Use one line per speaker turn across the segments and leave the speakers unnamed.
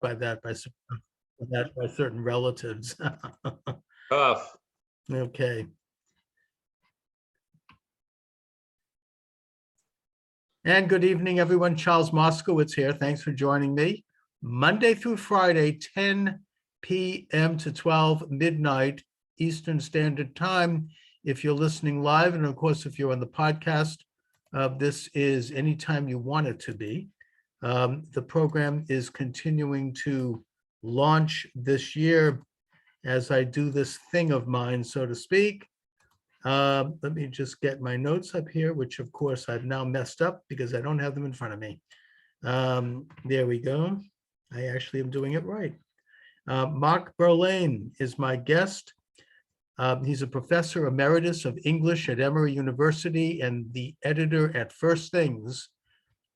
by that by certain relatives.
Tough.
Okay. And good evening, everyone. Charles Moskowitz here. Thanks for joining me. Monday through Friday, 10 p.m. to 12 midnight Eastern Standard Time. If you're listening live, and of course, if you're on the podcast, this is anytime you want it to be. The program is continuing to launch this year as I do this thing of mine, so to speak. Let me just get my notes up here, which of course I've now messed up because I don't have them in front of me. There we go. I actually am doing it right. Mark Berlin is my guest. He's a professor emeritus of English at Emory University and the editor at First Things,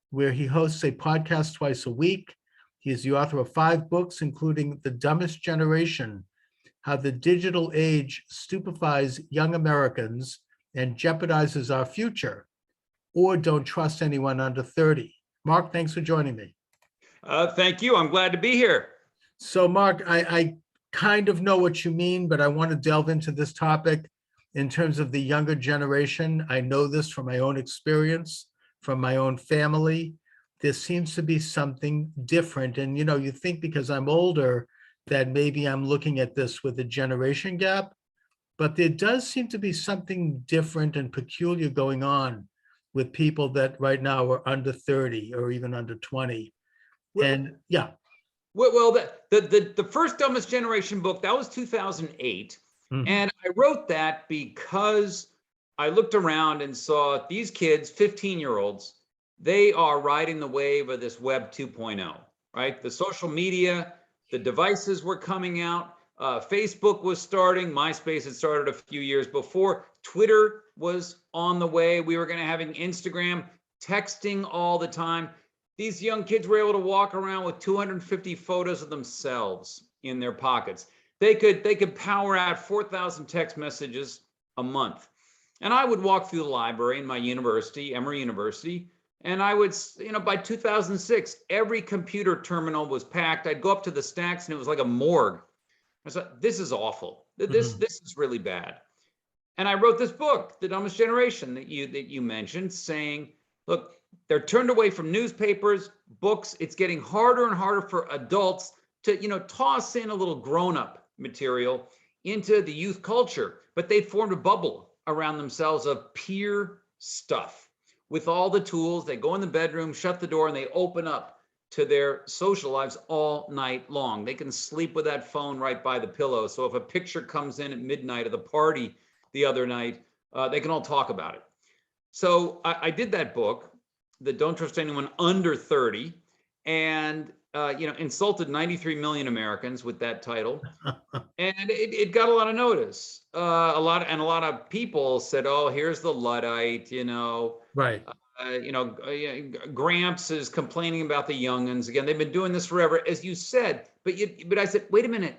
where he hosts a podcast twice a week. He is the author of 5 books, including The Dumbest Generation: How the Digital Age Stupefies Young Americans and Jeopardizes Our Future, or Don't Trust Anyone Under 30. Mark, thanks for joining me.
Thank you. I'm glad to be here.
So Mark, I kind of know what you mean, but I want to delve into this topic in terms of the younger generation. I know this from my own experience, from my own family. There seems to be something different. And, you think because I'm older, that maybe I'm looking at this with a generation gap, but there does seem to be something different and peculiar going on with people that right now are under 30 or even under 20. And yeah.
Well, the first Dumbest Generation book, that was 2008.
Mhm.
And I wrote that because I looked around and saw these kids, 15-year-olds, they are riding the wave of this Web 2.0, right? The social media, the devices were coming out. Facebook was starting. MySpace had started a few years before. Twitter was on the way. We were going to having Instagram, texting all the time. These young kids were able to walk around with 250 photos of themselves in their pockets. They could power out 4,000 text messages a month. And I would walk through the library in my university, Emory University, and I would, by 2006, every computer terminal was packed. I'd go up to the stacks and it was like a morgue. I thought, this is awful. This is really bad. And I wrote this book, The Dumbest Generation, that you mentioned, saying, look, they're turned away from newspapers, books. It's getting harder and harder for adults to, toss in a little grown-up material into the youth culture. But they formed a bubble around themselves of peer stuff. With all the tools, they go in the bedroom, shut the door, and they open up to their social lives all night long. They can sleep with that phone right by the pillow. So if a picture comes in at midnight of the party the other night, they can all talk about it. So I did that book, the Don't Trust Anyone Under 30, and insulted 93 million Americans with that title. And it got a lot of notice. A lot of people said, oh, here's the Luddite,
Right.
Gramps is complaining about the youngins. Again, they've been doing this forever, as you said. But I said, wait a minute.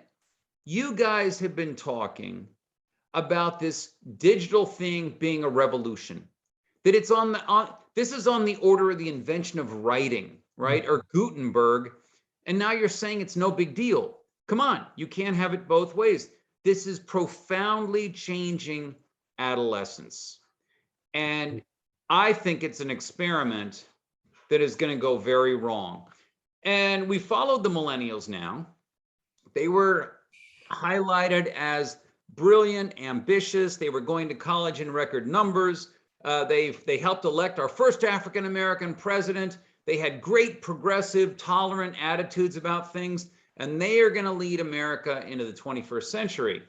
You guys have been talking about this digital thing being a revolution. That it's this is on the order of the invention of writing, right? Or Gutenberg. And now you're saying it's no big deal. Come on, you can't have it both ways. This is profoundly changing adolescence. And I think it's an experiment that is going to go very wrong. And we followed the millennials now. They were highlighted as brilliant, ambitious. They were going to college in record numbers. They helped elect our first African-American president. They had great, progressive, tolerant attitudes about things, and they are going to lead America into the 21st century.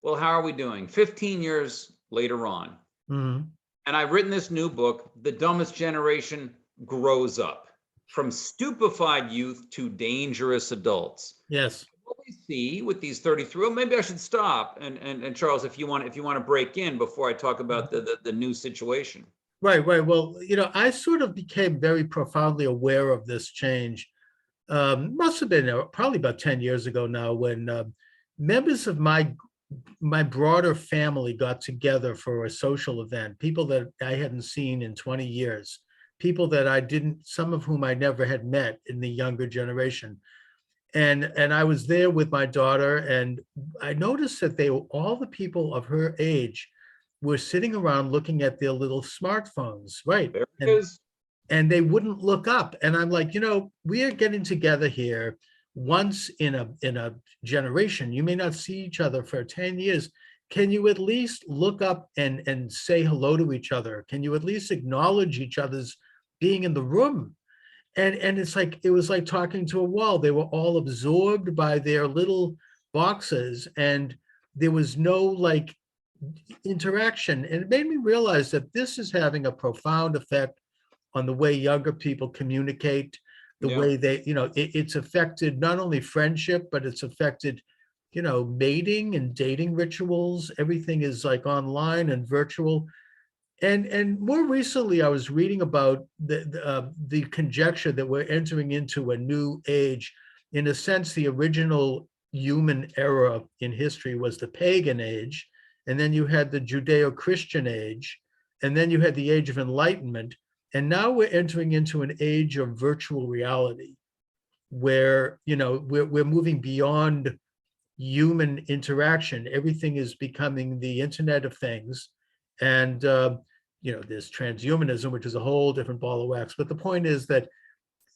Well, how are we doing? 15 years later on.
Mm-hmm.
And I've written this new book, The Dumbest Generation Grows Up, from stupefied youth to dangerous adults.
Yes.
What we see with these 33, well, maybe I should stop. And Charles, if you want to break in before I talk about the new situation.
Right. Well, I sort of became very profoundly aware of this change. Must have been probably about 10 years ago now, when members of my broader family got together for a social event, people that I hadn't seen in 20 years, people that some of whom I never had met in the younger generation. And I was there with my daughter, and I noticed that all the people of her age were sitting around looking at their little smartphones, right?
There it
And
is.
they wouldn't look up. And I'm like, we are getting together here once in a generation. You may not see each other for 10 years. Can you at least look up and say hello to each other? Can you at least acknowledge each other's being in the room? And it's like, it was like talking to a wall. They were all absorbed by their little boxes, and there was no like interaction. And it made me realize that this is having a profound effect on the way younger people communicate, the
Yeah.
way they, it's affected not only friendship, but it's affected, mating and dating rituals. Everything is like online and virtual. And more recently, I was reading about the conjecture that we're entering into a new age. In a sense, the original human era in history was the pagan age, and then you had the Judeo-Christian age, and then you had the age of enlightenment, and now we're entering into an age of virtual reality, where we're moving beyond human interaction. Everything is becoming the Internet of Things, and there's transhumanism, which is a whole different ball of wax. But the point is that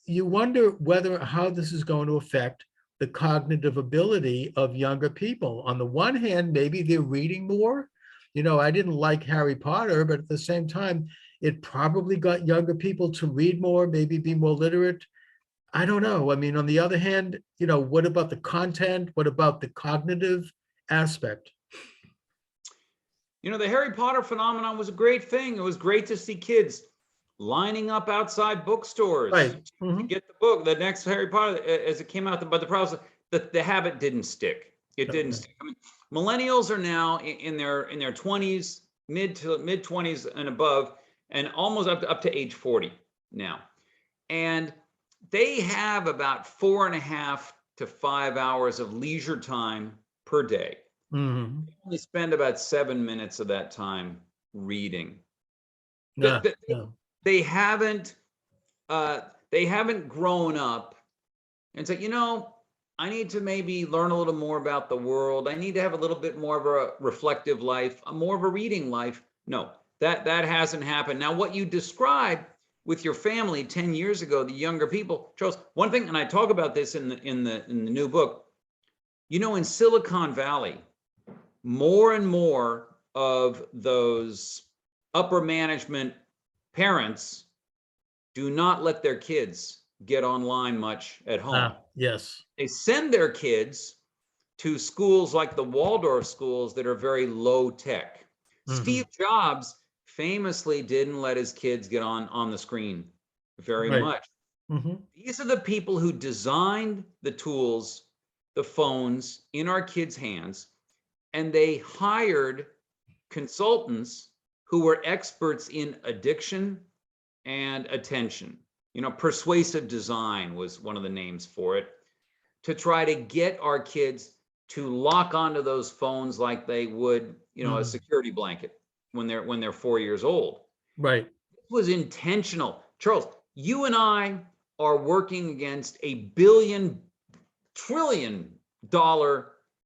you wonder how this is going to affect the cognitive ability of younger people. On the one hand, maybe they're reading more. I didn't like Harry Potter, but at the same time, it probably got younger people to read more, maybe be more literate. I don't know. I mean, on the other hand, what about the content? What about the cognitive aspect?
The Harry Potter phenomenon was a great thing. It was great to see kids lining up outside bookstores
Right.
to
Mhm.
get the book, the next Harry Potter, as it came out. But the problem is that the habit didn't stick. It didn't
Okay.
stick. I mean, millennials are now in their 20s, mid 20s and above, and almost up to age 40 now. And they have about 4.5 to 5 hours of leisure time per day.
Mhm.
They only spend about 7 minutes of that time reading.
Yeah.
The-
Yeah.
They haven't they haven't grown up and said, I need to maybe learn a little more about the world. I need to have a little bit more of a reflective life, more of a reading life. No, that hasn't happened. Now, what you described with your family 10 years ago, the younger people, Charles, one thing, and I talk about this in the new book, in Silicon Valley, more and more of those upper management parents do not let their kids get online much at home.
Yes.
They send their kids to schools like the Waldorf schools that are very low tech. Steve
Mhm.
Jobs famously didn't let his kids get on the screen very
Right.
much.
Mhm.
These are the people who designed the tools, the phones in our kids' hands, and they hired consultants who were experts in addiction and attention. Persuasive design was one of the names for it, to try to get our kids to lock onto those phones like they would, a
Mhm.
security blanket when they're 4 years old.
Right.
It was intentional. Charles, you and I are working against a $1 billion-trillion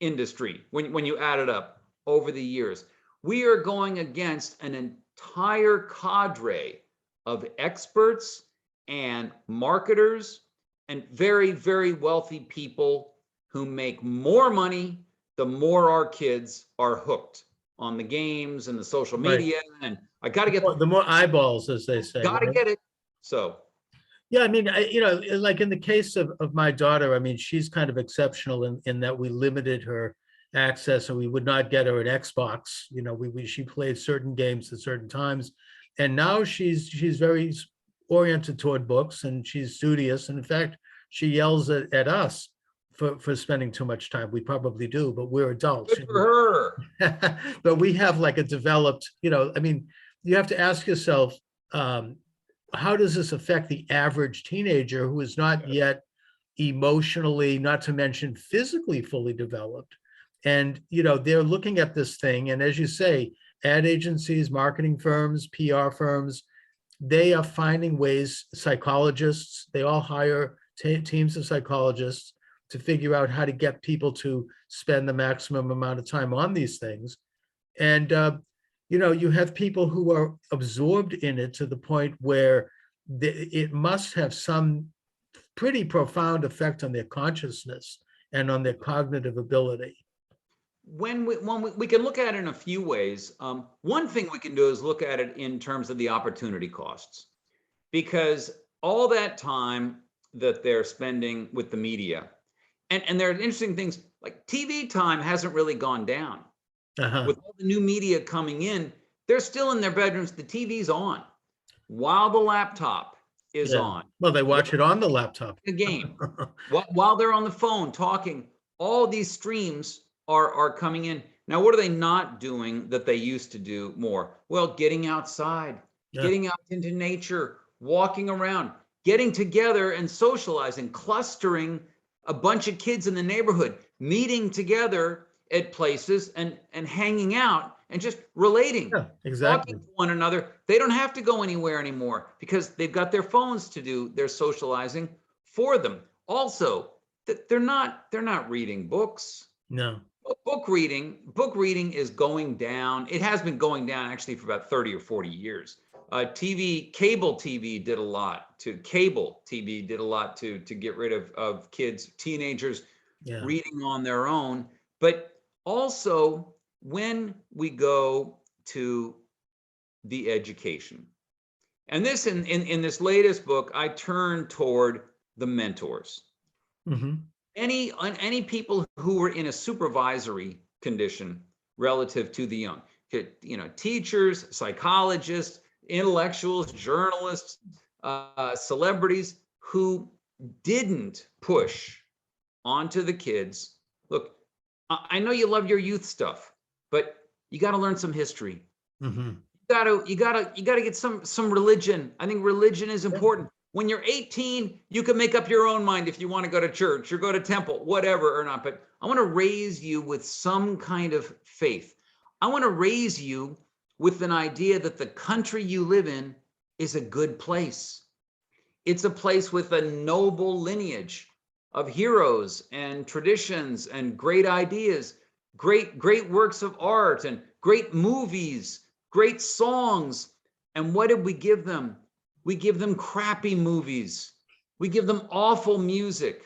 industry when you add it up over the years. We are going against an entire cadre of experts and marketers and very, very wealthy people who make more money the more our kids are hooked on the games and the social
Right.
media. And I got to get
The more eyeballs, as they say.
got to
Right?
get it. So
Yeah, I mean, like in the case of my daughter, I mean, she's kind of exceptional in that we limited her access, and we would not get her an Xbox. She played certain games at certain times, and now she's very oriented toward books, and she's studious. And in fact, she yells at us for spending too much time. We probably do, but we're adults.
good for her.
But we have like a developed, I mean, you have to ask yourself, how does this affect the average teenager who is not yet emotionally, not to mention physically fully developed? And they're looking at this thing, and as you say, ad agencies, marketing firms, PR firms, they are finding ways. Psychologists, they all hire teams of psychologists to figure out how to get people to spend the maximum amount of time on these things. And, you have people who are absorbed in it to the point where it must have some pretty profound effect on their consciousness and on their cognitive ability.
When we can look at it in a few ways. One thing we can do is look at it in terms of the opportunity costs, because all that time that they're spending with the media, and there are interesting things like TV time hasn't really gone down.
Uh-huh.
With all the new media coming in, they're still in their bedrooms. The TV's on while the laptop is
Yeah.
on.
Well, they watch it on the laptop.
The game while they're on the phone talking. All these streams are coming in. Now, what are they not doing that they used to do more? Well, getting outside,
Yeah.
getting out into nature, walking around, getting together and socializing, clustering a bunch of kids in the neighborhood, meeting together at places and hanging out and just relating,
Yeah, exactly.
talking to one another. They don't have to go anywhere anymore because they've got their phones to do their socializing for them. Also, they're not reading books.
No.
Book reading is going down. It has been going down actually for about 30 or 40 years. Cable TV did a lot to get rid of kids, teenagers
Yeah.
reading on their own. But also, when we go to the education, and this in this latest book, I turn toward the mentors.
Mm-hmm.
Any people who were in a supervisory condition relative to the young, teachers, psychologists, intellectuals, journalists, celebrities who didn't push onto the kids. Look, I know you love your youth stuff, but you got to learn some history.
Mm-hmm.
You gotta get some religion. I think religion is important. When you're 18, you can make up your own mind if you want to go to church or go to temple, whatever or not. But I want to raise you with some kind of faith. I want to raise you with an idea that the country you live in is a good place. It's a place with a noble lineage of heroes and traditions and great ideas, great works of art and great movies, great songs. And what did we give them? We give them crappy movies. We give them awful music,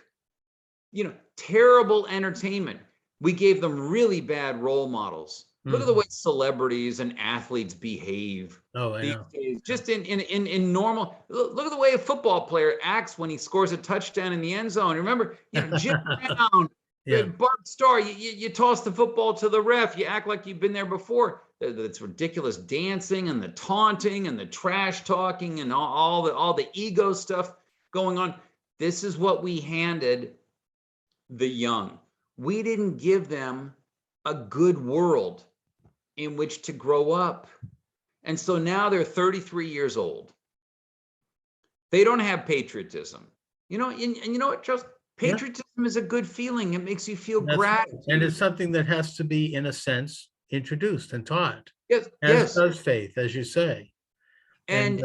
terrible entertainment. We gave them really bad role models. Look at the way celebrities and athletes behave these days. Just in normal. Look at the way a football player acts when he scores a touchdown in the end zone. Remember, Jim Brown, Bart Starr. You toss the football to the ref. You act like you've been there before. It's ridiculous dancing and the taunting and the trash talking and all the ego stuff going on. This is what we handed the young. We didn't give them a good world in which to grow up. And so now they're 33 years old. They don't have patriotism. And you know what, Charles? Patriotism is a good feeling. It makes you feel gratitude.
Right. And it's something that has to be, in a sense, introduced and taught.
Yes.
Does faith, as you say.
And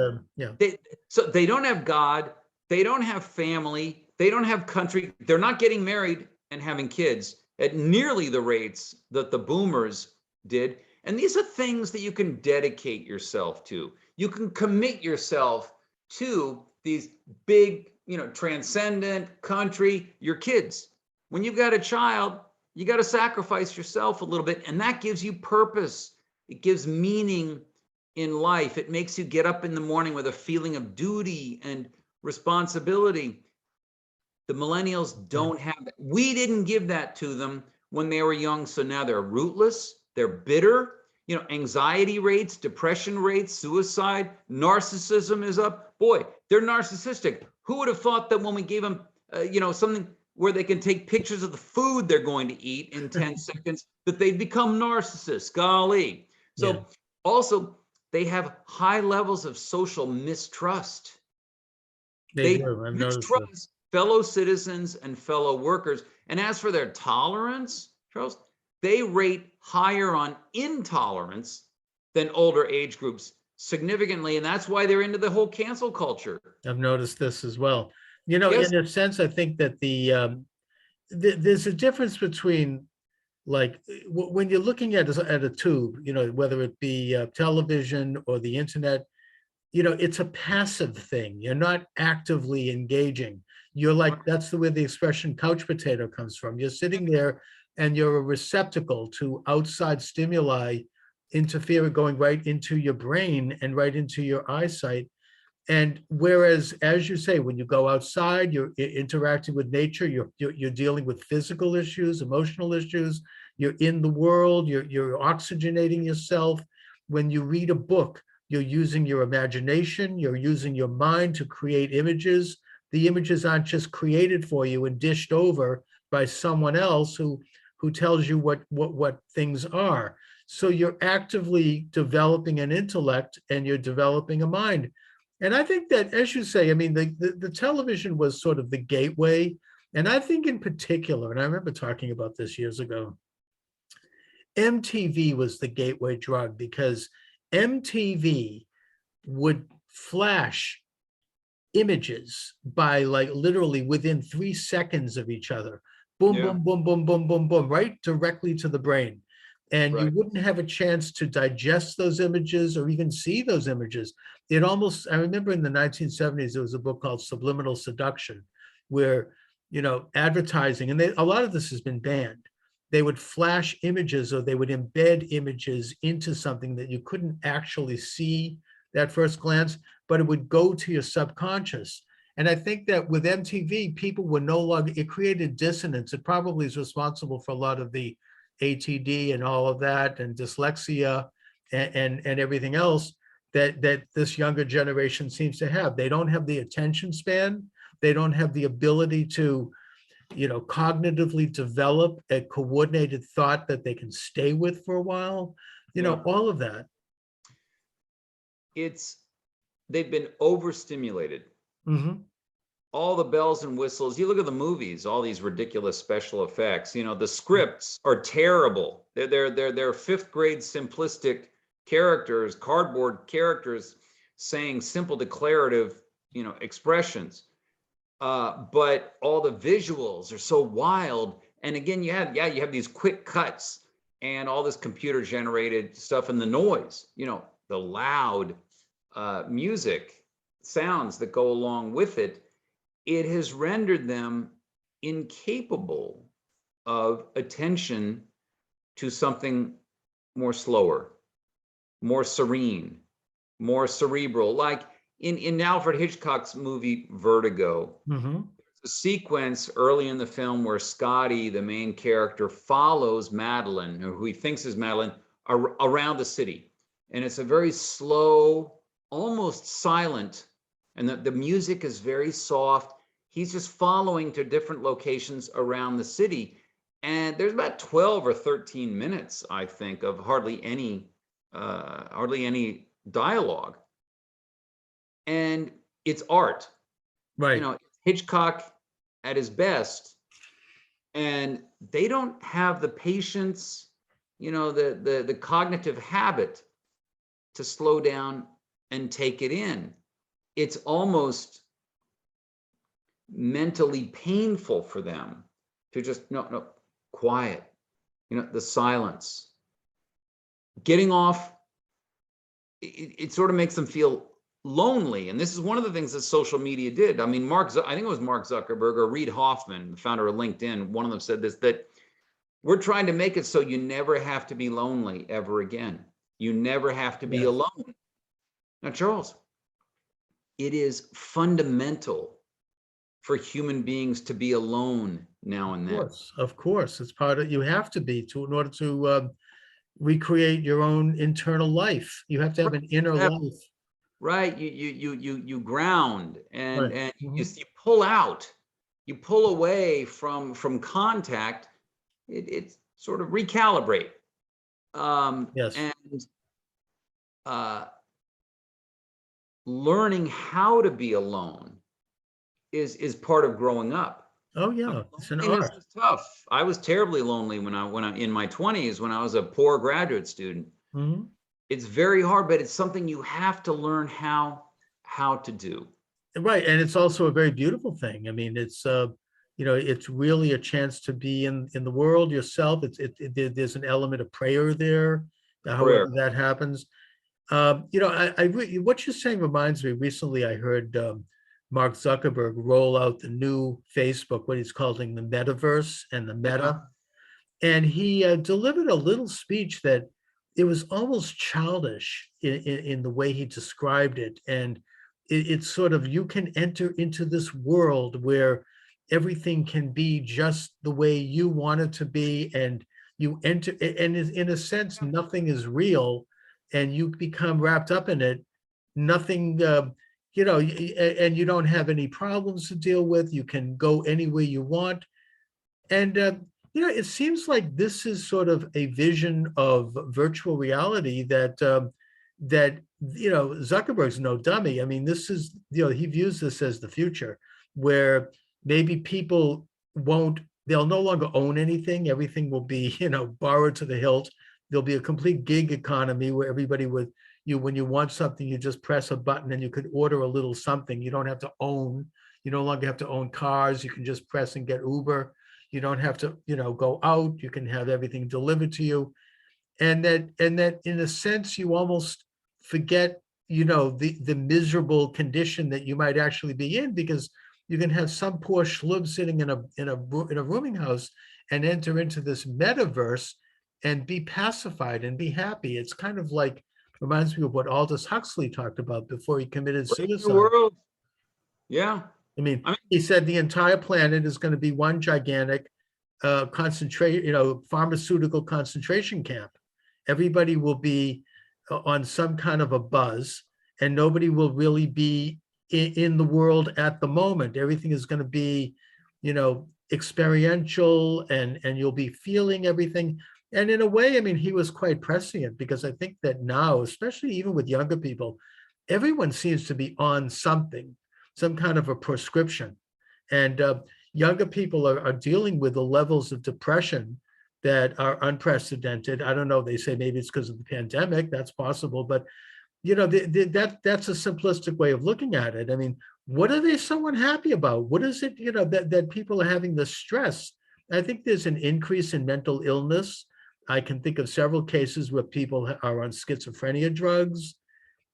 they don't have God. They don't have family. They don't have country. They're not getting married and having kids at nearly the rates that the boomers did. And these are things that you can dedicate yourself to. You can commit yourself to these big, transcendent country, your kids. When you've got a child, you got to sacrifice yourself a little bit, and that gives you purpose. It gives meaning in life. It makes you get up in the morning with a feeling of duty and responsibility. The millennials don't have that. We didn't give that to them when they were young, so now they're rootless, they're bitter. Anxiety rates, depression rates, suicide, narcissism is up. Boy, they're narcissistic. Who would have thought that when we gave them, something where they can take pictures of the food they're going to eat in 10 seconds, that they'd become narcissists? Golly. So also, they have high levels of social mistrust. They
do. I've
mistrust fellow citizens and fellow workers. And as for their tolerance, Charles, they rate higher on intolerance than older age groups significantly. And that's why they're into the whole cancel culture.
I've noticed this as well. In a sense, I think that the there's a difference between like when you're looking at a tube, whether it be television or the internet, it's a passive thing. You're not actively engaging. You're like, that's the way the expression couch potato comes from. You're sitting there and you're a receptacle to outside stimuli interfering, going right into your brain and right into your eyesight. And whereas, as you say, when you go outside, you're interacting with nature, you're dealing with physical issues, emotional issues, you're in the world, you're oxygenating yourself. When you read a book, you're using your imagination, you're using your mind to create images. The images aren't just created for you and dished over by someone else who tells you what things are. So you're actively developing an intellect and you're developing a mind. And I think that, as you say, I mean, the television was sort of the gateway. And I think in particular, and I remember talking about this years ago, MTV was the gateway drug because MTV would flash images by like literally within 3 seconds of each other. Boom,
Yeah.
boom, boom, boom, boom, boom, boom, right directly to the brain. And you
Right.
wouldn't have a chance to digest those images or even see those images. I remember in the 1970s, there was a book called Subliminal Seduction, where, advertising, and a lot of this has been banned. They would flash images or they would embed images into something that you couldn't actually see at first glance, but it would go to your subconscious. And I think that with MTV, people were no longer, it created dissonance. It probably is responsible for a lot of the ATD and all of that, and dyslexia and everything else that this younger generation seems to have. They don't have the attention span. They don't have the ability to, cognitively develop a coordinated thought that they can stay with for a while.
Yeah.
All of that.
They've been overstimulated.
Mm-hmm.
All the bells and whistles. You look at the movies, all these ridiculous special effects. The scripts are terrible. They're fifth grade simplistic characters, cardboard characters saying simple declarative, expressions. But all the visuals are so wild. And again, you have these quick cuts and all this computer generated stuff and the noise, the loud music sounds that go along with it. It has rendered them incapable of attention to something more slower, more serene, more cerebral. Like in Alfred Hitchcock's movie Vertigo,
Mm-hmm.
a sequence early in the film where Scotty, the main character, follows Madeline, or who he thinks is Madeline, around the city. And it's a very slow, almost silent, and the music is very soft. He's just following to different locations around the city. And there's about 12 or 13 minutes, I think, of hardly any dialogue. And it's art.
Right.
Hitchcock at his best. And they don't have the patience, the cognitive habit to slow down and take it in. It's almost mentally painful for them to just no quiet, the silence, getting off. It sort of makes them feel lonely. And this is one of the things that social media did. I mean, I think it was Mark Zuckerberg or Reid Hoffman, the founder of LinkedIn, one of them said this, that we're trying to make it so you never have to be lonely ever again. You never have to be alone. Now, Charles, it is fundamental for human beings to be alone now and then.
Of course. It's part of, you have to be in order to recreate your own internal life. You have to have an inner life.
Right. You ground and
Right.
and
Mhm.
you pull out, you pull away from contact. It sort of recalibrate.
Yes.
And learning how to be alone is part of growing up.
Oh yeah, it's an
Loneliness
art.
is tough. I was terribly lonely when I in my 20s, when I was a poor graduate student.
Mhm.
It's very hard, but it's something you have to learn how to do.
Right, and it's also a very beautiful thing. I mean, it's it's really a chance to be in the world yourself. There's an element of prayer there, however
Prayer.
that happens. What you're saying reminds me, recently I heard Mark Zuckerberg roll out the new Facebook, what he's calling the metaverse and the meta. And he delivered a little speech that it was almost childish in the way he described it. And it's sort of, you can enter into this world where everything can be just the way you want it to be. And you enter, and in a sense, nothing is real, and you become wrapped up in it. Nothing, and you don't have any problems to deal with. You can go anywhere you want. And it seems like this is sort of a vision of virtual reality that Zuckerberg's no dummy. I mean, this is, he views this as the future, where maybe people they'll no longer own anything. Everything will be, borrowed to the hilt. There'll be a complete gig economy where everybody when you want something, you just press a button and you could order a little something. You don't have to own. You no longer have to own cars. You can just press and get Uber. You don't have to, go out. You can have everything delivered to you. And that in a sense, you almost forget, the miserable condition that you might actually be in, because you can have some poor schlub sitting in a rooming house and enter into this metaverse and be pacified and be happy. It's kind of like, reminds me of what Aldous Huxley talked about before he committed suicide.
World. Yeah.
I mean, he said the entire planet is going to be one gigantic pharmaceutical concentration camp. Everybody will be on some kind of a buzz, and nobody will really be in the world at the moment. Everything is going to be, experiential, and you'll be feeling everything. And in a way, I mean, he was quite prescient, because I think that now, especially even with younger people, everyone seems to be on something, some kind of a prescription. And younger people are dealing with the levels of depression that are unprecedented. I don't know, they say maybe it's because of the pandemic, that's possible, but that's a simplistic way of looking at it. I mean, what are they so unhappy about? What is it, that people are having the stress? I think there's an increase in mental illness. I can think of several cases where people are on schizophrenia drugs.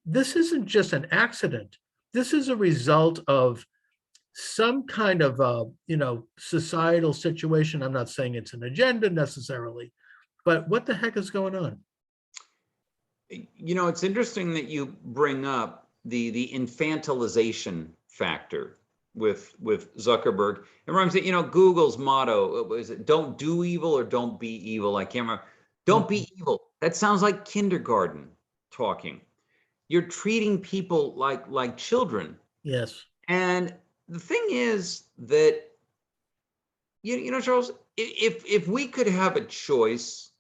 This isn't just an accident. This is a result of some kind of societal situation. I'm not saying it's an agenda necessarily, but what the heck is going on?
It's interesting that you bring up the infantilization factor with Zuckerberg. It reminds me, Google's motto was it, don't do evil or don't be evil. I can't remember. Don't be evil. That sounds like kindergarten talking. You're treating people like children.
Yes.
And the thing is that, Charles, if we could have a choice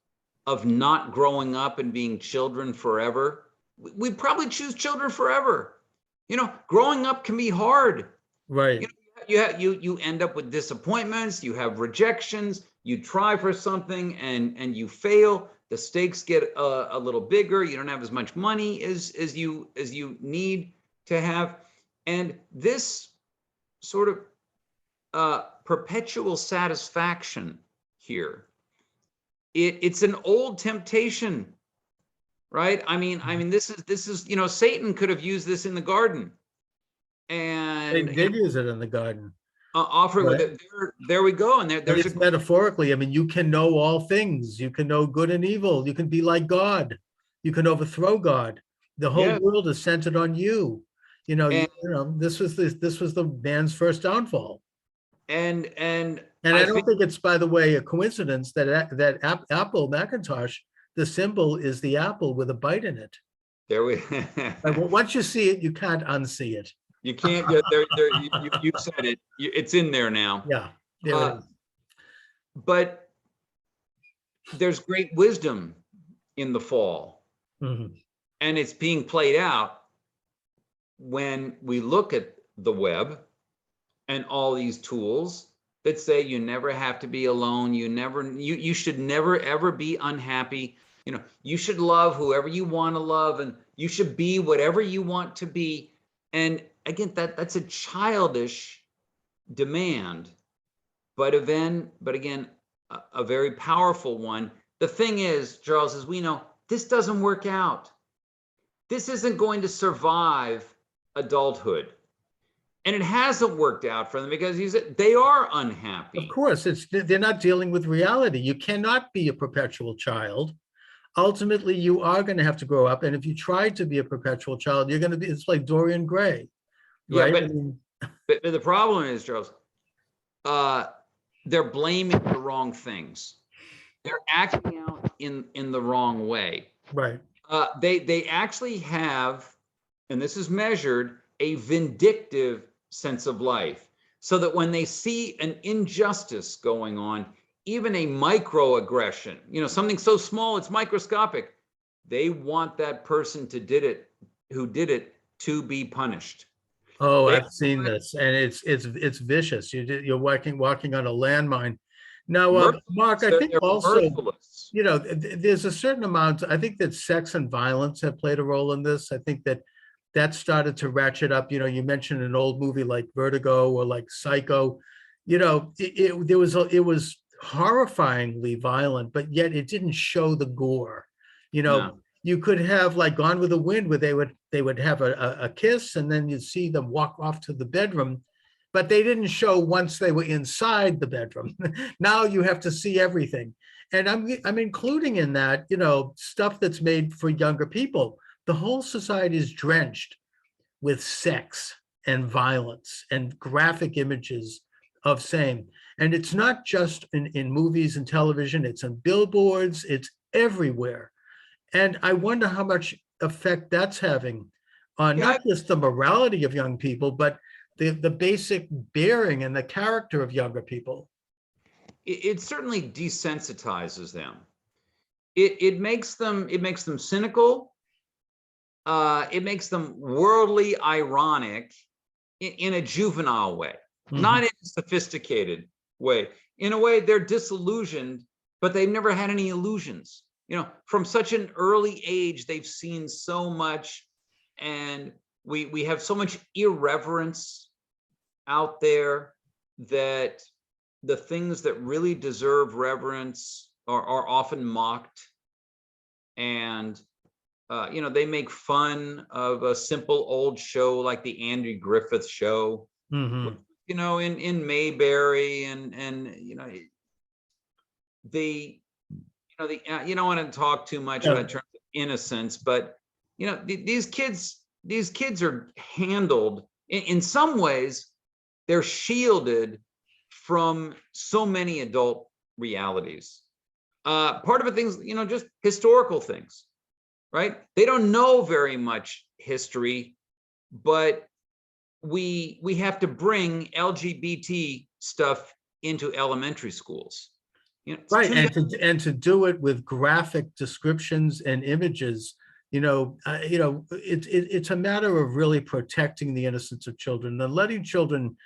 of not growing up and being children forever, we'd probably choose children forever. Growing up can be hard.
Right.
You end up with disappointments, you have rejections, you try for something and you fail. The stakes get a little bigger. You don't have as much money as you need to have. And this sort of perpetual satisfaction here, it's an old temptation, right? I mean, this is Satan could have used this in the garden, and
they did use it in the garden.
Offering
right.
with it. There we go. And there's
metaphorically. I mean, you can know all things. You can know good and evil. You can be like God. You can overthrow God. The whole world is centered on you. This was the man's first downfall. And I don't think it's, by the way, a coincidence that Apple Macintosh, the symbol is the apple with a bite in it.
There we.
Once you see it, you can't unsee it.
You can't get there. You said it. It's in there now.
Yeah. There it is.
But there's great wisdom in the fall,
mm-hmm.
and it's being played out when we look at the web and all these tools that say you never have to be alone. You should never ever be unhappy. You should love whoever you want to love, and you should be whatever you want to be. And again, that's a childish demand but again, a very powerful one. The thing is, Charles, as we know, this doesn't work out. This isn't going to survive adulthood. And it hasn't worked out for them because they are unhappy.
Of course, they're not dealing with reality. You cannot be a perpetual child. Ultimately, you are going to have to grow up. And if you try to be a perpetual child, you're going to be, it's like Dorian Gray,
Yeah,
right?
but the problem is, Charles, they're blaming the wrong things. They're acting out in the wrong way.
Right.
They actually have, and this is measured, a vindictive sense of life, so that when they see an injustice going on, even a microaggression, something so small it's microscopic, they want that person who did it to be punished.
Oh, I've seen this, and it's vicious. You're walking on a landmine. Now, Mark, I think also, there's a certain amount. I think that sex and violence have played a role in this. I think that started to ratchet up. You mentioned an old movie like Vertigo or like Psycho. It was horrifyingly violent, but yet it didn't show the gore.
No.
You could have like Gone with the Wind, where they would have a kiss, and then you'd see them walk off to the bedroom, but they didn't show once they were inside the bedroom. Now you have to see everything, and I'm including in that stuff that's made for younger people. The whole society is drenched with sex and violence and graphic images of same. And it's not just in movies and television, it's on billboards, it's everywhere. And I wonder how much effect that's having on not just the morality of young people, but the basic bearing and the character of younger people.
It certainly desensitizes them. It makes them cynical. It makes them worldly ironic in a juvenile way, not in a sophisticated way. In a way, they're disillusioned, but they've never had any illusions. From such an early age, they've seen so much, and we have so much irreverence out there that the things that really deserve reverence are often mocked. And they make fun of a simple old show like the Andy Griffith Show, in Mayberry, and you don't want to talk too much about terms of innocence, but these kids are handled in some ways. They're shielded from so many adult realities. Part of it, things, just historical things, right? They don't know very much history, but we have to bring LGBT stuff into elementary schools.
Right, and to do it with graphic descriptions and images, it's a matter of really protecting the innocence of children and letting children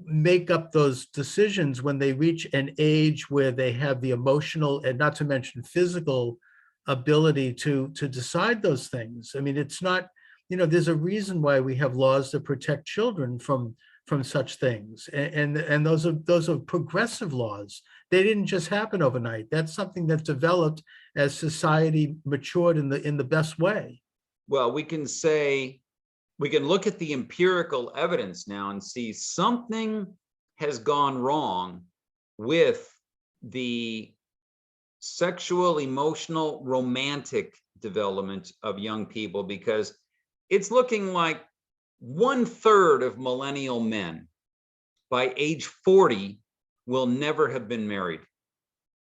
make up those decisions when they reach an age where they have the emotional and not to mention physical ability to decide those things. I mean, it's not, there's a reason why we have laws that protect children from such things, and those are progressive laws. They didn't just happen overnight. That's something that developed as society matured in the best way.
Well, we can look at the empirical evidence now and see something has gone wrong with the sexual, emotional, romantic development of young people, because it's looking like 1/3 of millennial men by age 40 will never have been married,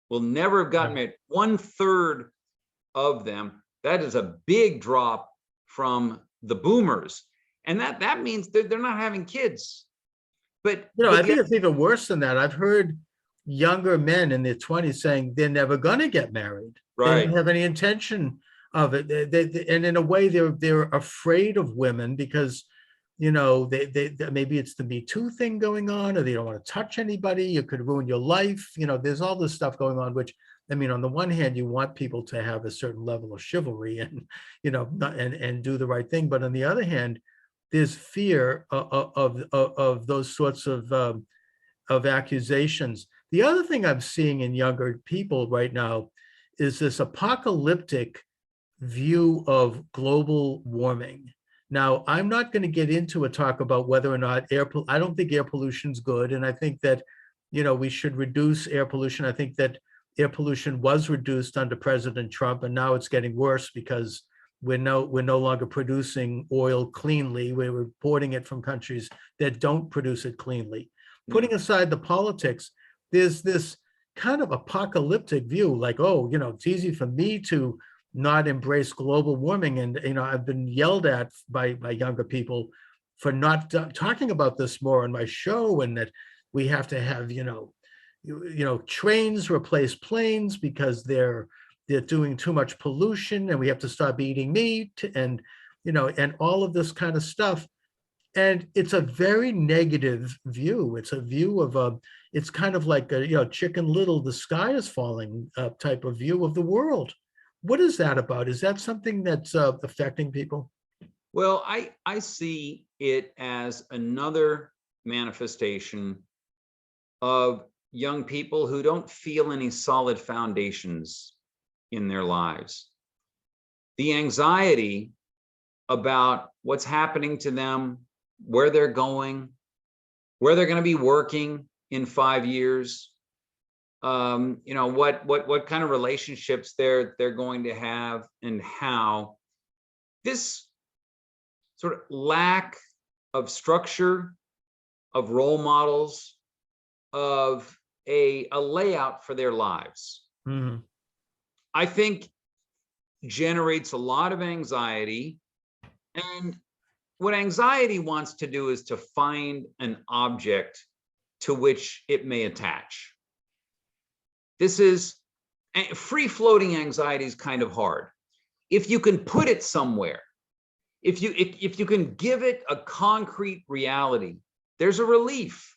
will never have gotten married. 1/3 of them. That is a big drop from the boomers. And that means they're not having kids. But
I think it's even worse than that. I've heard younger men in their 20s saying they're never going to get married.
Right.
They don't have any intention of it. And in a way, they're afraid of women because, they maybe it's the Me Too thing going on, or they don't want to touch anybody. You could ruin your life. There's all this stuff going on, which, I mean, on the one hand, you want people to have a certain level of chivalry and, and do the right thing. But on the other hand, there's fear of those sorts of of accusations. The other thing I'm seeing in younger people right now is this apocalyptic view of global warming. Now, I'm not going to get into a talk about whether or not I don't think air pollution is good. And I think that, we should reduce air pollution. I think that air pollution was reduced under President Trump, and now it's getting worse because we're no longer producing oil cleanly. We're importing it from countries that don't produce it cleanly. Putting aside the politics, there's this kind of apocalyptic view, like, oh, it's easy for me to not embrace global warming. And, I've been yelled at by younger people for not talking about this more on my show, and that we have to have, trains replace planes because they're doing too much pollution, and we have to stop eating meat, and, and all of this kind of stuff. And it's a very negative view. It's a view of it's kind of like a, Chicken Little, the sky is falling type of view of the world. What is that about? Is that something that's affecting people?
Well, I see it as another manifestation of young people who don't feel any solid foundations in their lives. The anxiety about what's happening to them, where they're going, where they're going to be working in 5 years, what kind of relationships they're going to have, and how this sort of lack of structure, of role models, of a layout for their lives, I think generates a lot of anxiety. And what anxiety wants to do is to find an object to which it may attach. This is free-floating anxiety is kind of hard. If you can put it somewhere, if you can give it a concrete reality, there's a relief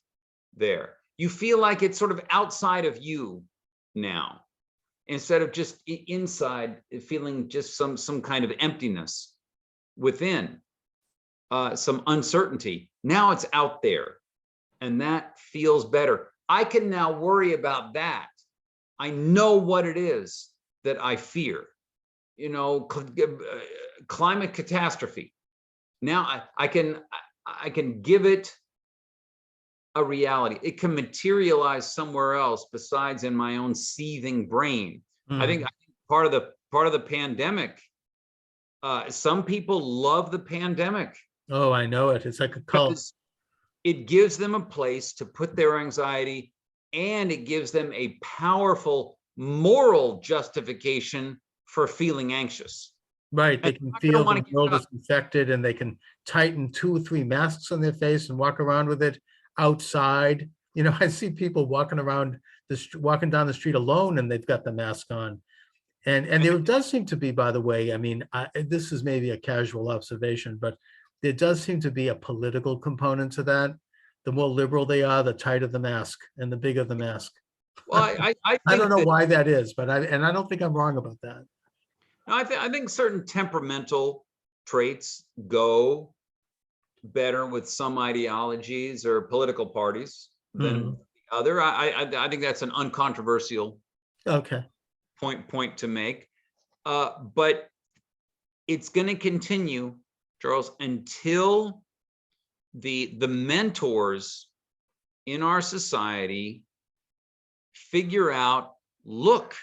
there. You feel like it's sort of outside of you now, instead of just inside, feeling just some kind of emptiness within, some uncertainty. Now it's out there, and that feels better. I can now worry about that. I know what it is that I fear, climate catastrophe. Now I can give it a reality. It can materialize somewhere else besides in my own seething brain. I think part of the pandemic, some people love the pandemic.
Oh, I know it. It's like a cult.
It gives them a place to put their anxiety, and it gives them a powerful moral justification for feeling anxious.
Right. They can feel the world is infected, and they can tighten 2 or 3 masks on their face and walk around with it outside. I see people walking down the street alone, and they've got the mask on. And there does seem to be, by the way, I mean, this is maybe a casual observation, but there does seem to be a political component to that. The more liberal they are, the tighter the mask and the bigger the mask.
Well, I
I don't know why that is, but I don't think I'm wrong about that.
I think certain temperamental traits go better with some ideologies or political parties than the other. I think that's an uncontroversial point to make. But it's going to continue, Charles, until the mentors in our society figure out, look,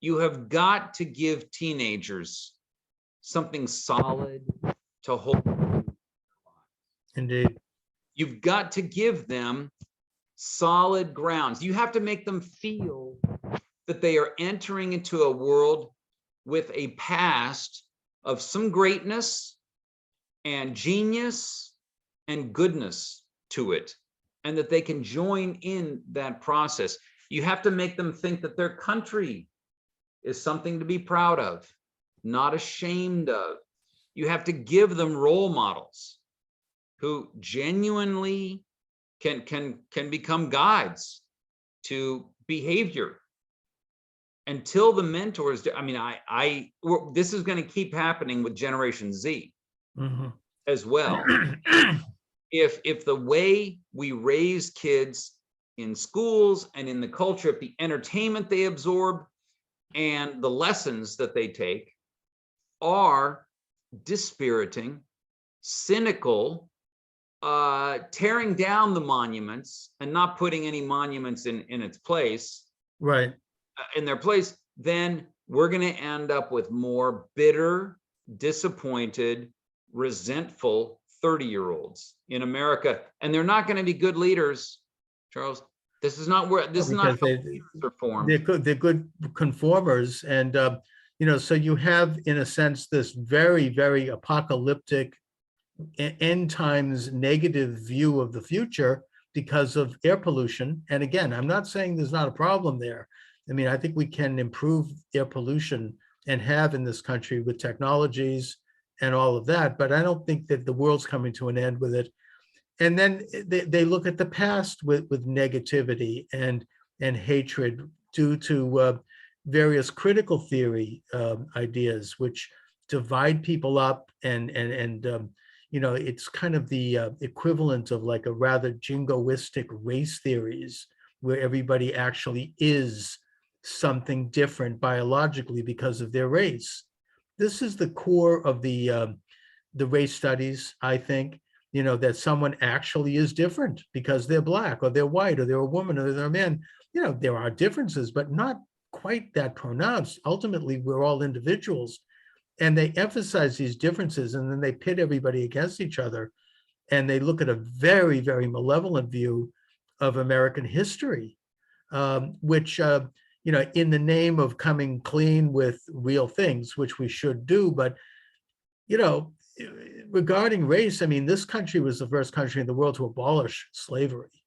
you have got to give teenagers something solid to hold.
Indeed.
You've got to give them solid grounds. You have to make them feel that they are entering into a world with a past of some greatness and genius and goodness to it, and that they can join in that process. You have to make them think that their country is something to be proud of, not ashamed of. You have to give them role models who genuinely can become guides to behavior. Until the mentors, I mean, this is going to keep happening with Generation Z as well. If the way we raise kids in schools and in the culture, the entertainment they absorb and the lessons that they take are dispiriting, cynical, tearing down the monuments and not putting any monuments in its place,
Right.
in their place, then we're going to end up with more bitter, disappointed, resentful 30-year-olds in America, and they're not going to be good leaders, Charles. This is not where this is not
Because
how leaders are formed.
they're good conformers. And, you know, so you have, in a sense, this very, very apocalyptic end times negative view of the future because of air pollution. And again, I'm not saying there's not a problem there. I mean, I think we can improve air pollution and have in this country with technologies and all of that, but I don't think that the world's coming to an end with it. And then they look at the past with negativity and hatred due to various critical theory ideas, which divide people up and you know, it's kind of the equivalent of like a rather jingoistic race theories where everybody actually is something different biologically because of their race. This is the core of the race studies, I think, you know, that someone actually is different because they're black or they're white or they're a woman or they're a man. You know, there are differences, but not quite that pronounced. Ultimately, we're all individuals, and they emphasize these differences and then they pit everybody against each other. And they look at a very, very malevolent view of American history, which, you know, in the name of coming clean with real things, which we should do. But, you know, regarding race, I mean, this country was the first country in the world to abolish slavery,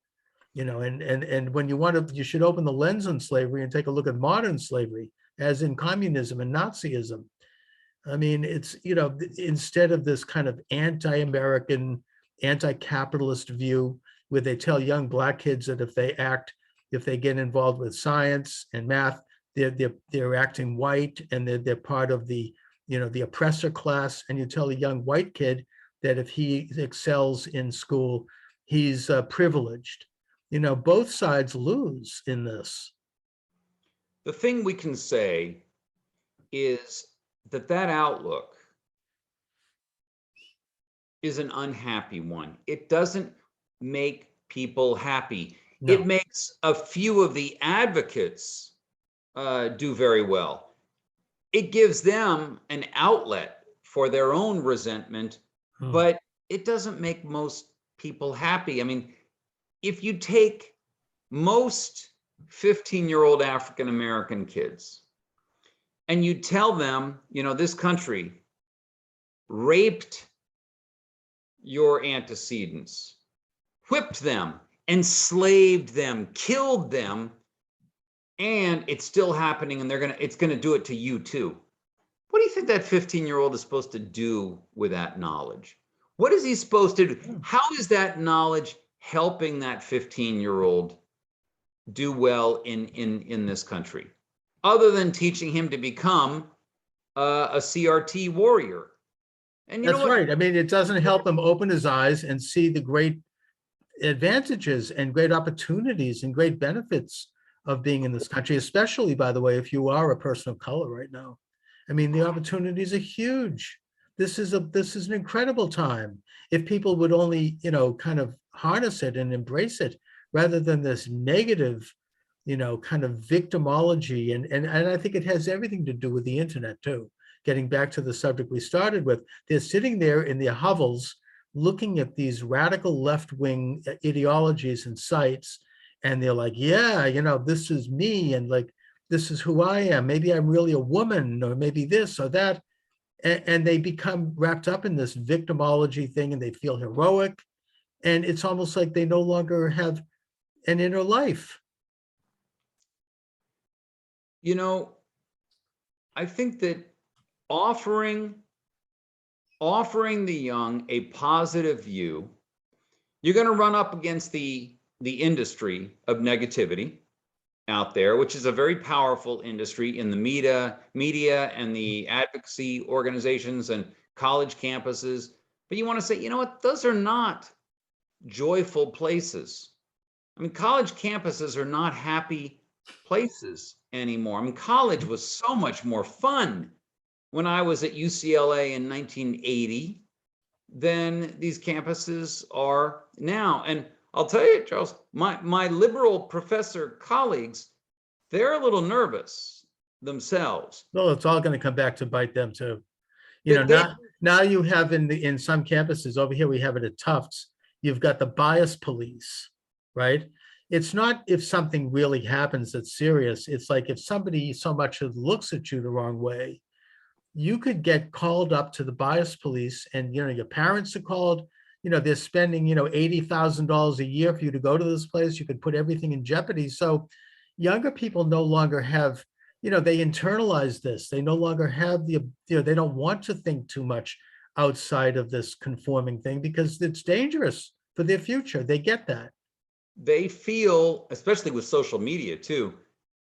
you know, and when you want to, you should open the lens on slavery and take a look at modern slavery, as in communism and Nazism. I mean, it's, you know, instead of this kind of anti-American, anti-capitalist view where they tell young black kids that if they get involved with science and math, they're acting white and they're part of the, you know, the oppressor class. And you tell a young white kid that if he excels in school, he's privileged. You know, both sides lose in this.
The thing we can say is that outlook is an unhappy one. It doesn't make people happy.
No.
It makes a few of the advocates do very well. It gives them an outlet for their own resentment, but it doesn't make most people happy. I mean, if you take most 15-year-old African-American kids and you tell them, you know, this country raped your antecedents, whipped them, enslaved them, killed them, and it's still happening, and it's gonna do it to you too. What do you think that 15-year-old is supposed to do with that knowledge? What is he supposed to do? How is that knowledge helping that 15-year-old do well in this country, other than teaching him to become a CRT warrior? And you know
That's
what?
right. I mean, it doesn't help him open his eyes and see the great advantages and great opportunities and great benefits of being in this country, especially, by the way, if you are a person of color right now. I mean, the opportunities are huge. This is an incredible time. If people would only, you know, kind of harness it and embrace it rather than this negative, you know, kind of victimology. And I think it has everything to do with the internet too. Getting back to the subject we started with, they're sitting there in their hovels looking at these radical left-wing ideologies and sites, and they're like, yeah, you know, this is me, and like, this is who I am. Maybe I'm really a woman, or maybe this or that. And they become wrapped up in this victimology thing, and they feel heroic. And it's almost like they no longer have an inner life.
You know, I think that offering the young a positive view, you're going to run up against the industry of negativity out there, which is a very powerful industry in the media and the advocacy organizations and college campuses. But you want to say, you know what, those are not joyful places. I mean, college campuses are not happy places anymore. I mean, college was so much more fun when I was at UCLA in 1980 than these campuses are now. And I'll tell you, Charles, my liberal professor colleagues, they're a little nervous themselves.
Well, it's all going to come back to bite them too. You
They,
know,
they,
now you have in some campuses over here, we have it at Tufts, you've got the bias police, right? It's not if something really happens that's serious. It's like if somebody so much as looks at you the wrong way, you could get called up to the bias police, and your parents are called. They're spending $80,000 a year for you to go to this place. You could put everything in jeopardy. So younger people no longer have, they internalize this. They no longer have they don't want to think too much outside of this conforming thing because it's dangerous for their future. They get that.
they feel, especially with social media too,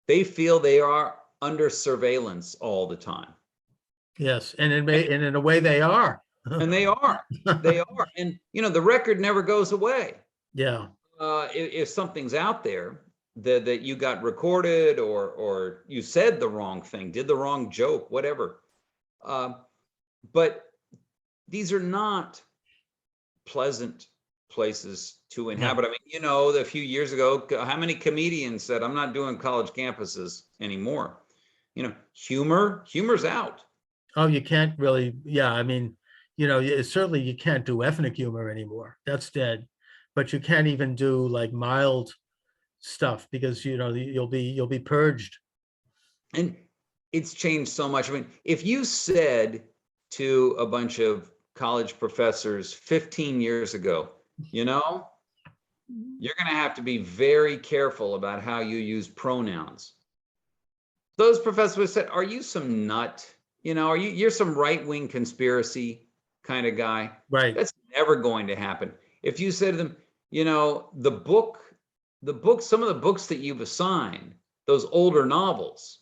they feel they are under surveillance all the time.
Yes, and in a way they are.
And they are. And the record never goes away.
Yeah.
If something's out there that you got recorded, or you said the wrong thing, did the wrong joke, whatever. But these are not pleasant places to inhabit. I mean, a few years ago, how many comedians said, "I'm not doing college campuses anymore"? Humor's out.
Oh, you can't really. Yeah, I mean, certainly you can't do ethnic humor anymore. That's dead. But you can't even do like mild stuff because you'll be purged.
And it's changed so much. I mean, if you said to a bunch of college professors 15 years ago, you're going to have to be very careful about how you use pronouns, those professors said, "Are you some nut? You're some right-wing conspiracy kind of guy."
Right.
That's never going to happen. If you said to them, the book, some of the books that you've assigned, those older novels,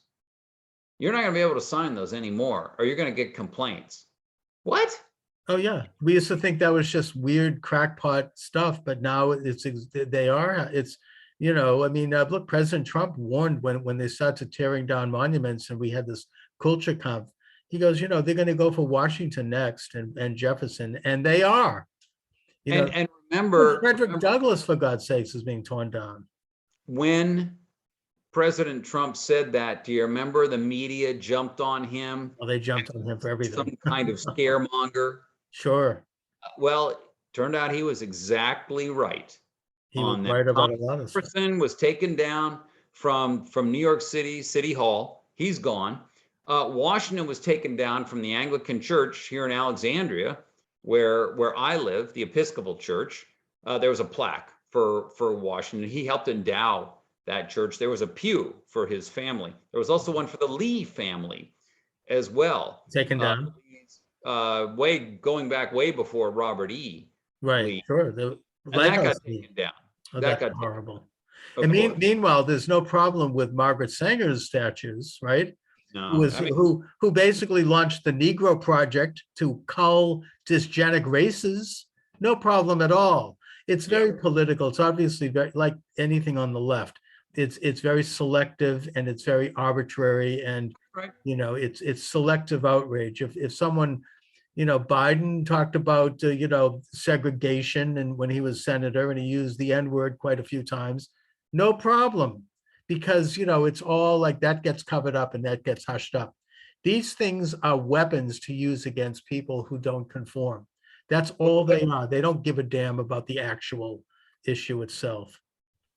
you're not going to be able to sign those anymore, or you're going to get complaints. What?
Oh yeah, we used to think that was just weird crackpot stuff, but now they are. I mean, look, President Trump warned when they started tearing down monuments, and we had this culture conf. He goes, they're going to go for Washington next and Jefferson, and they are.
And remember,
Frederick Douglass, for God's sakes, is being torn down.
When President Trump said that, do you remember the media jumped on him?
Well, they jumped on him for everything.
Some kind of scaremonger.
Sure.
Well, turned out he was exactly right.
He was right about a lot of stuff.
Jefferson was taken down from New York City Hall. He's gone. Washington was taken down from the Anglican Church here in Alexandria, where I live, the Episcopal Church. There was a plaque for Washington. He helped endow that church. There was a pew for his family. There was also one for the Lee family as well.
Taken down.
Going back way before Robert E.
Right.
Lee.
Sure.
And that got taken down.
That got horrible. And meanwhile, there's no problem with Margaret Sanger's statues, right?
No,
who basically launched the Negro Project to cull dysgenic races. No problem at all. It's very political. It's obviously very like anything on the left. It's very selective and it's very arbitrary, and
right.
It's selective outrage. If someone, Biden talked about segregation, and when he was senator, and he used the N-word quite a few times, no problem, because it's all like that gets covered up and that gets hushed up. These things are weapons to use against people who don't conform. That's all they are. They don't give a damn about the actual issue itself.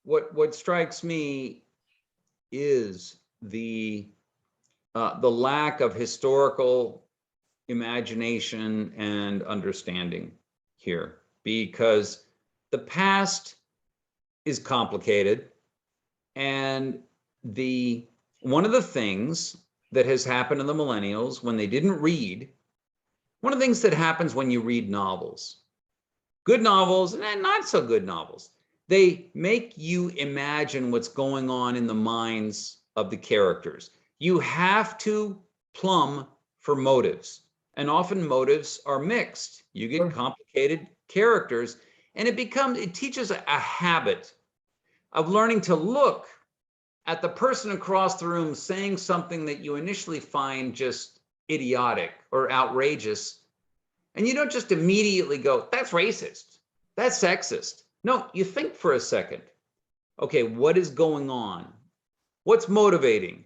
What strikes me is the lack of historical imagination and understanding here, because the past is complicated, and one of the things that has happened to the millennials when they didn't read, one of the things that happens when you read novels, good novels and not so good novels, they make you imagine what's going on in the minds of the characters. You have to plumb for motives, and often motives are mixed. You get complicated characters, and it teaches a habit. of learning to look at the person across the room saying something that you initially find just idiotic or outrageous. And you don't just immediately go, that's racist, that's sexist. No, you think for a second. Okay, what is going on? What's motivating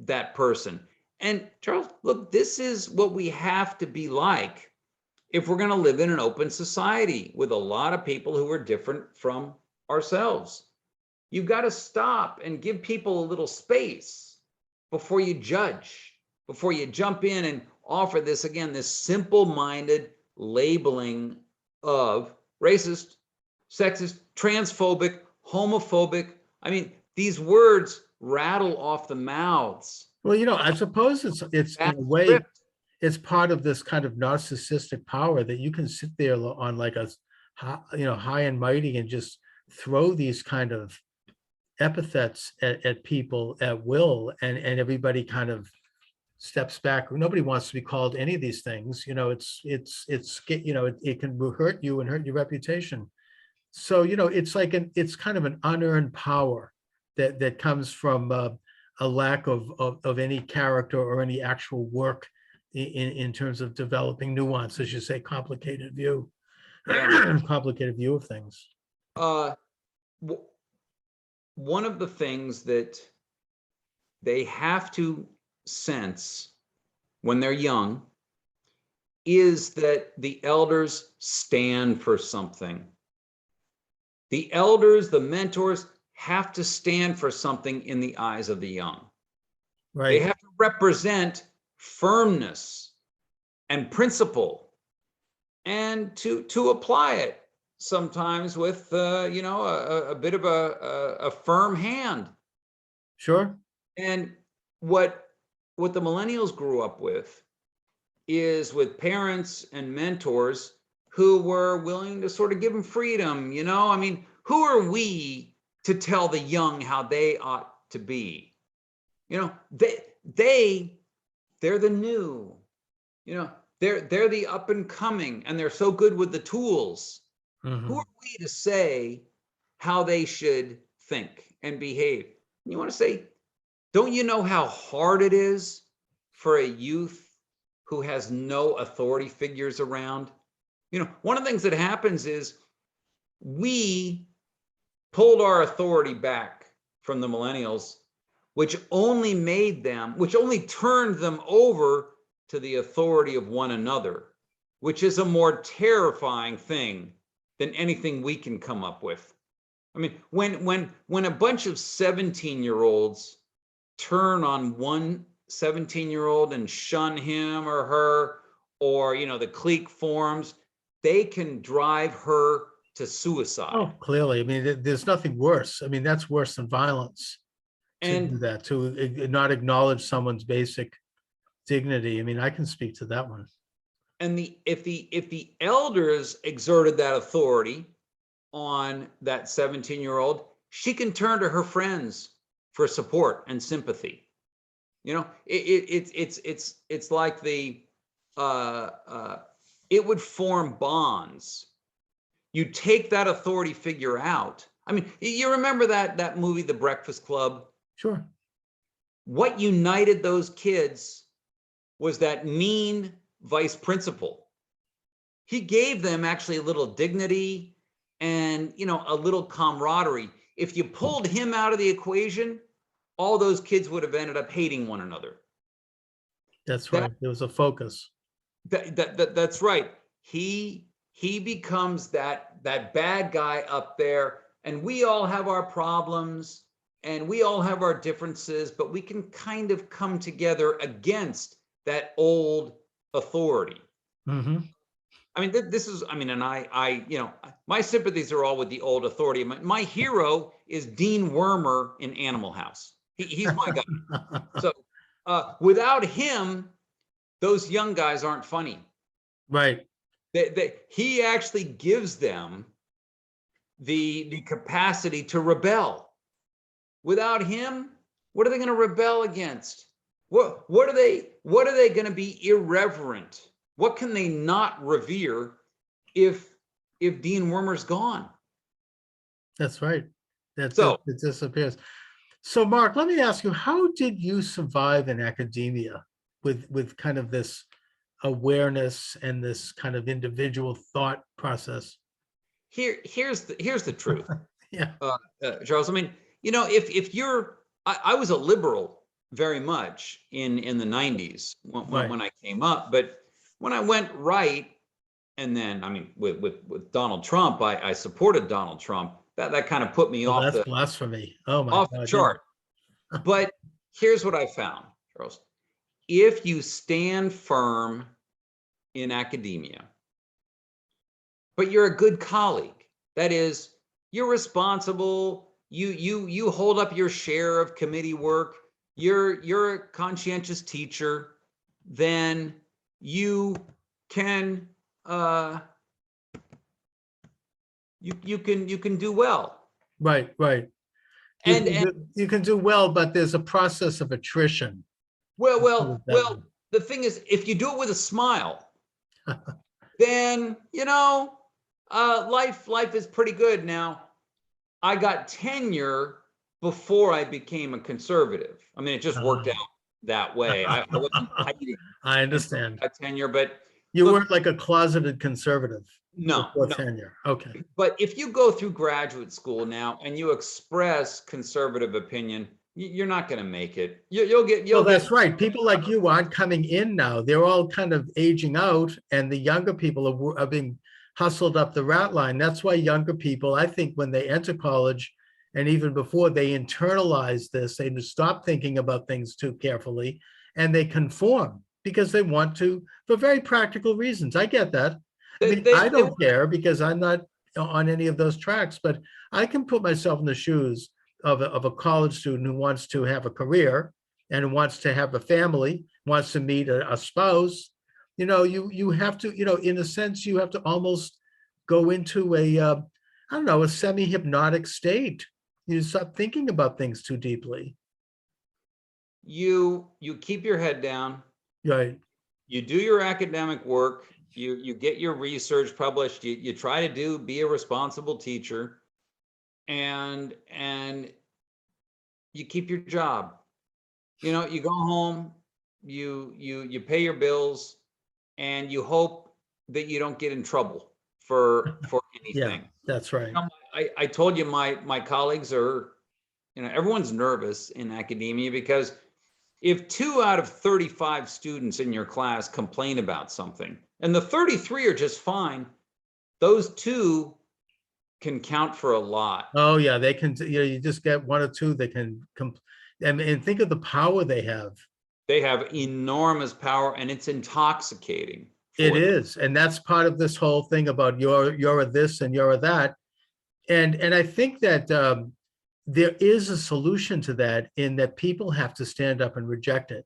that person? And Charles, look, this is what we have to be like if we're going to live in an open society with a lot of people who are different from ourselves. You've got to stop and give people a little space before you judge, before you jump in and offer this, again, this simple-minded labeling of racist, sexist, transphobic, homophobic. I mean, these words rattle off the mouths.
Well, I suppose it's in a way, it's part of this kind of narcissistic power that you can sit there on like a, high and mighty and just throw these kind of epithets at people at will, and everybody kind of steps back. Nobody wants to be called any of these things. It can hurt you and hurt your reputation. So, it's like it's kind of an unearned power that comes from a lack of any character or any actual work in terms of developing nuance, as you say, complicated view, complicated view of things.
One of the things that they have to sense when they're young is that the elders stand for something. The elders, the mentors, have to stand for something in the eyes of the young.
Right.
They have to represent firmness and principle, and to apply it sometimes with a bit of a firm hand.
Sure.
And what the millennials grew up with is with parents and mentors who were willing to sort of give them freedom. I mean, who are we to tell the young how they ought to be? They're the new, they're the up and coming, and they're so good with the tools.
Mm-hmm.
Who are we to say how they should think and behave? You want to say, don't you know how hard it is for a youth who has no authority figures around? One of the things that happens is we pulled our authority back from the millennials, which only turned them over to the authority of one another, which is a more terrifying thing than anything we can come up with. I mean, when a bunch of 17-year-olds turn on one 17-year-old and shun him or her, or the clique forms, they can drive her to suicide.
Oh, clearly. I mean, there's nothing worse. I mean, that's worse than violence.
And
to do that, to not acknowledge someone's basic dignity. I mean, I can speak to that one.
And if the elders exerted that authority on that 17-year-old, she can turn to her friends for support and sympathy. It's like it would form bonds. You take that authority figure out. I mean, you remember that movie, The Breakfast Club?
Sure.
What united those kids was that mean vice principal. He gave them actually a little dignity and, a little camaraderie. If you pulled him out of the equation, all those kids would have ended up hating one another.
That's right. There was a focus.
That's right. He becomes that bad guy up there, and we all have our problems and we all have our differences, but we can kind of come together against that old authority.
Mm-hmm.
I mean, and my sympathies are all with the old authority. My hero is Dean Wormer in Animal House. He's my guy. So without him, those young guys aren't funny.
Right.
He actually gives them the capacity to rebel. Without him, what are they going to rebel against? What are they going to be irreverent? What can they not revere if Dean Wormer's gone?
That's right.
So
it disappears. So Mark, let me ask you, how did you survive in academia with kind of this awareness and this kind of individual thought process?
here's the truth,
Yeah,
Charles. I mean, if you're, I was a liberal very much in the 90s
right.
when I came up, but when I went right, and then I mean with Donald Trump, I supported Donald Trump. That kind of put me
Well, that's blasphemy. Oh my
off the
God.
chart. But here's what I found, Charles. If you stand firm in academia, but you're a good colleague, that is, you're responsible, you hold up your share of committee work, you're a conscientious teacher, then you can you can do well.
Right, right.
And
You can do well, but there's a process of attrition.
well,
Let's put it
well,
that
well, the thing is, if you do it with a smile, then life is pretty good. Now, I got tenure before I became a conservative. I mean, it just worked out that way. I wasn't hiding
I
and
understand.
got tenure, but
You
look,
weren't like a closeted conservative
no,
before
no.
tenure. Okay.
But if you go through graduate school now and you express conservative opinion, you're not going to make it.
Well,
You'll
that's
get.
right. People like you aren't coming in now. They're all kind of aging out, and the younger people are being hustled up the rat line. That's why younger people, I think, when they enter college, and even before, they internalize this. They stop thinking about things too carefully, and they conform because they want to, for very practical reasons. I get that. I mean, I
They
don't care because I'm not on any of those tracks, but I can put myself in the shoes of a college student who wants to have a career and who wants to have a family, wants to meet a spouse. You have to, in a sense, you have to almost go into I don't know, a semi-hypnotic state. You stop thinking about things too deeply.
you keep your head down.
Right.
You do your academic work. You get your research published. You try to be a responsible teacher, and you keep your job. You go home, you pay your bills, and you hope that you don't get in trouble for
Yeah,
anything.
that's right.
I told you my colleagues are, everyone's nervous in academia because if 2 out of 35 students in your class complain about something and the 33 are just fine, those 2 can count for a lot.
Oh, yeah, they can, you just get one or two that can, and think of the power they have.
They have enormous power and it's intoxicating
It
for them.
is, and that's part of this whole thing about you're a this and you're a that. And I think that there is a solution to that in that people have to stand up and reject it,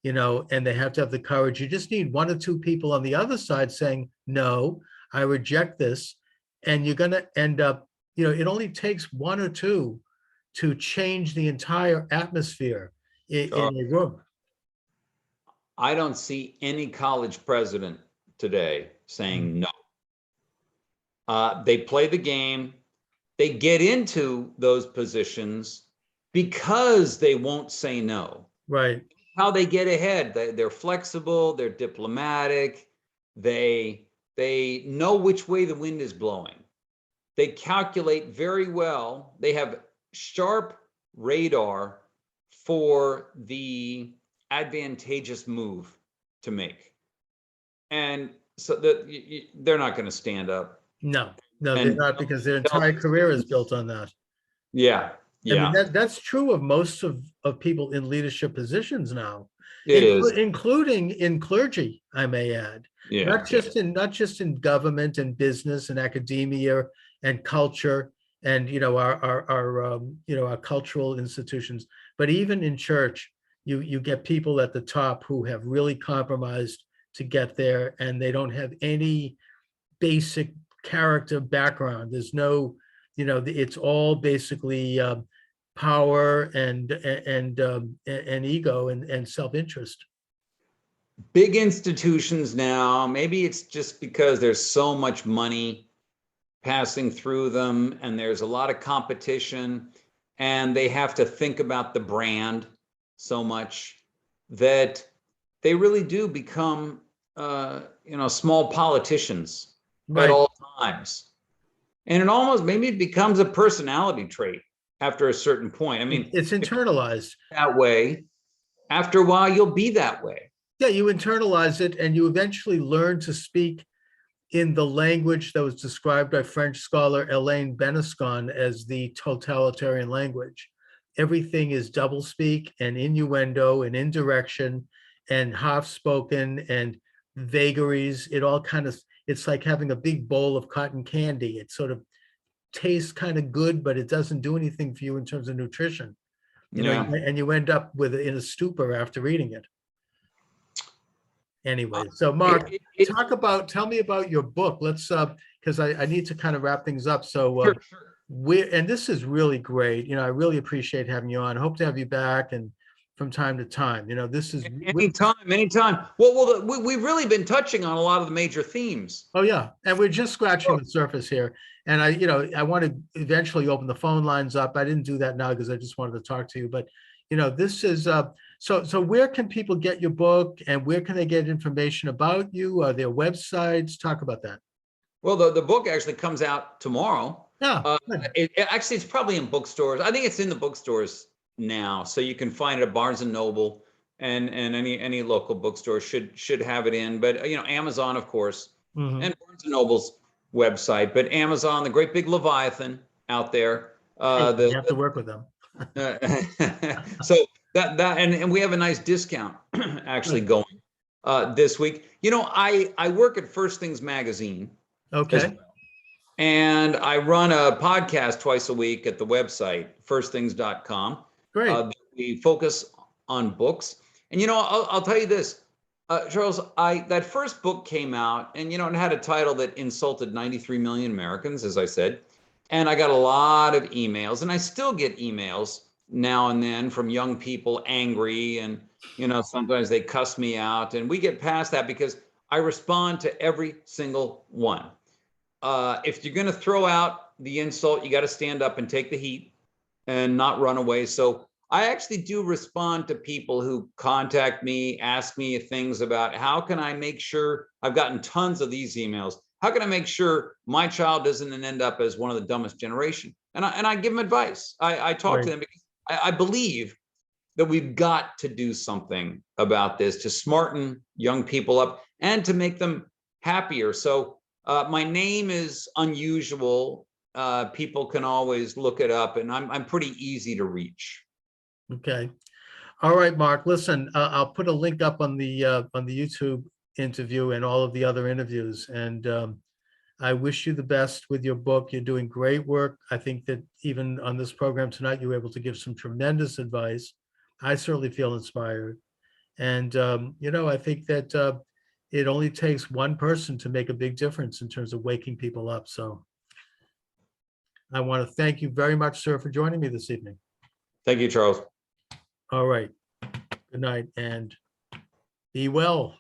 and they have to have the courage. You just need one or two people on the other side saying, no, I reject this. And you're going to end up, it only takes one or two to change the entire atmosphere in a room.
I don't see any college president today saying no. They play the game. They get into those positions because they won't say no.
Right.
How they get ahead. They're flexible. They're diplomatic. They know which way the wind is blowing. They calculate very well. They have sharp radar for the advantageous move to make. And so that they're not going to stand up.
No, they're
And
not, because their entire career is built on that.
yeah,
I mean,
yeah,
that's true of most of people in leadership positions now,
it is.
including in clergy, I may add.
Yeah,
Not just in government and business and academia and culture and our cultural institutions, but even in church, you get people at the top who have really compromised to get there, and they don't have any basic character background. There's no, it's all basically power and ego and self-interest.
big institutions now. Maybe it's just because there's so much money passing through them, and there's a lot of competition, and they have to think about the brand so much that they really do become, small politicians at
Right.
all times. And it almost, maybe it becomes a personality trait after a certain point. I mean,
It's
if you're
internalized.
that way, after a while, you'll be that way.
Yeah, you internalize it and you eventually learn to speak in the language that was described by French scholar Elaine Benescon as the totalitarian language. Everything is doublespeak and innuendo and indirection and half spoken and vagaries. It all kind of, it's like having a big bowl of cotton candy. It sort of tastes kind of good, but it doesn't do anything for you in terms of nutrition.
Yeah.
And you end up with it in a stupor after eating it. Anyway, so Mark, tell me about your book. Let's, because I need to kind of wrap things up. So
Sure.
and this is really great. I really appreciate having you on. Hope to have you back and from time to time. This is
Anytime. Well, we've really been touching on a lot of the major themes.
Oh yeah, and we're just scratching the surface here. And I want to eventually open the phone lines up. I didn't do that now because I just wanted to talk to you. But this is so where can people get your book and where can they get information about you? Their websites? Talk about that.
Well, the book actually comes out tomorrow.
Yeah.
Actually, it's probably in bookstores. I think it's in the bookstores now, so you can find it at Barnes and Noble, and any local bookstore should have it in. But Amazon, of course, and Barnes and Noble's website. But Amazon, the great big Leviathan out there.
You have to work with them.
So that and we have a nice discount actually going this week. I work at First Things Magazine.
Okay.
And I run a podcast twice a week at the website, firstthings.com.
Great.
We focus on books. And, I'll tell you this, Charles, that first book came out and, it had a title that insulted 93 million Americans, as I said. And I got a lot of emails, and I still get emails now and then from young people angry. And, sometimes they cuss me out, and we get past that because I respond to every single one. If you're going to throw out the insult, you got to stand up and take the heat and not run away. So I actually do respond to people who contact me, ask me things about how can I make sure, I've gotten tons of these emails. How can I make sure my child doesn't end up as one of the dumbest generation? And I give them advice. I talk to them because I believe that we've got to do something about this to smarten young people up and to make them happier. So my name is unusual. People can always look it up, and I'm pretty easy to reach.
Okay. All right, Mark. Listen, I'll put a link up on the YouTube interview and all of the other interviews. And I wish you the best with your book. You're doing great work. I think that even on this program tonight, you were able to give some tremendous advice. I certainly feel inspired. And, I think that it only takes one person to make a big difference in terms of waking people up. So I want to thank you very much, sir, for joining me this evening.
Thank you, Charles.
All right. Good night and be well.